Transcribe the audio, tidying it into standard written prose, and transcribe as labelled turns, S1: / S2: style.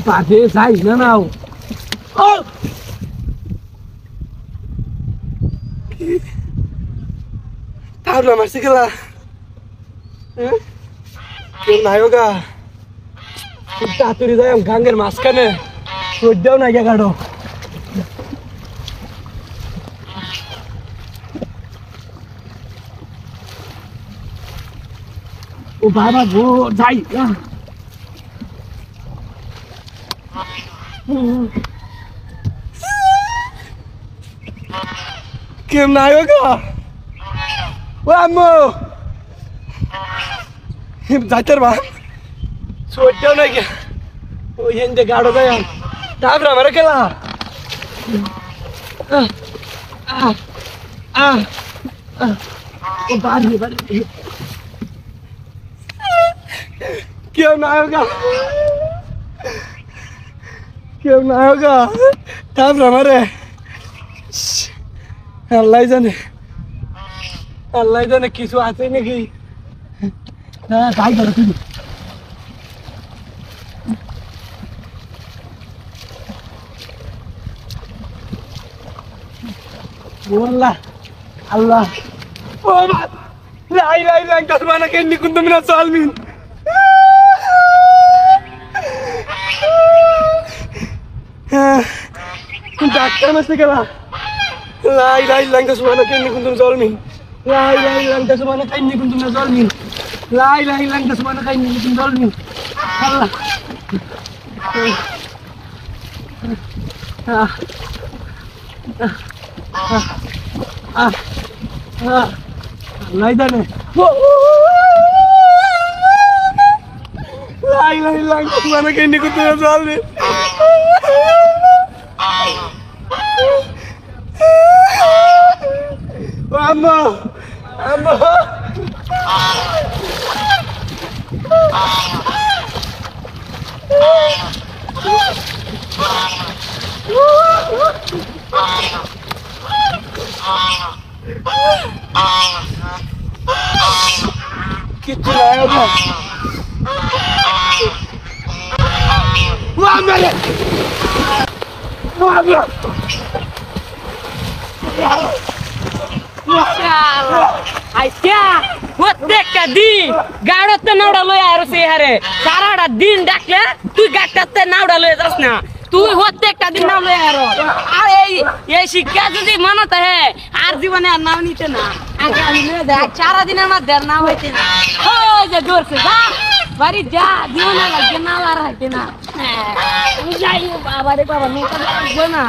S1: বাদে যাইস না নাও তাহলে মারছি খেলা কেউ নাই গা খুব তাড়াতাড়ি যাই গাঙ্গের মাঝখানে সর্দেও নাই গাড়ো ও বাবা গো যাই কেউ নাই গা ও আম্মু যাইতার বা সর্দেও নাই গা ওই হেন্দে গাড়ো যাই তারপরে আমার খেলা ও বাড়ি বাড়ি কেউ না হোগা কেউ না হোগা তারপরে আমারে আল্লাহ জানে কিছু আছে নাকি হ্যাঁ তাই করো তুমি আল্লাহ আল্লাহ ও লাই লাই লাই কাসমানা কেন্নি কুন্তু মিনা সালমিন ডাক্তার মাসে গেলা লাই লাই লাই কাসমানা কেন্নি কুন্তু সালমিন লাই লাই লাই কাসমানা কেন্নি কুন্তু মিনা সালমিন লাই লাই লাই কাসমানা কেন্ni কুন্তু সালমিন আল্লাহ লাই জানে লাই লাই লাই কাসমানা কেন্নি কুন্তু Mina Salmin Amma! Amma! Kitu layo ba? Amma! Amma! আইসা প্রত্যেকটা দিন গাড়তে নাওড়া লয়ে আর সে হারে সারাটা দিন ডাকলে তুই গাড়টাতে নাওড়া লয়ে যাস না তুই প্রত্যেকটা দিন নাও লয়ে আর এই শিক্ষা যদি মানতে হে আর জীবনে আর নাম নিতে না আগে আমি লয়ে দেখ সারা দিনের মধ্যে নাম হইতে না ওই যে দৌড়ছে যা বাড়ি যা জীবনে লাগবে না আর হইতে না আমি যাই বাবা রে বাবা নৌকা না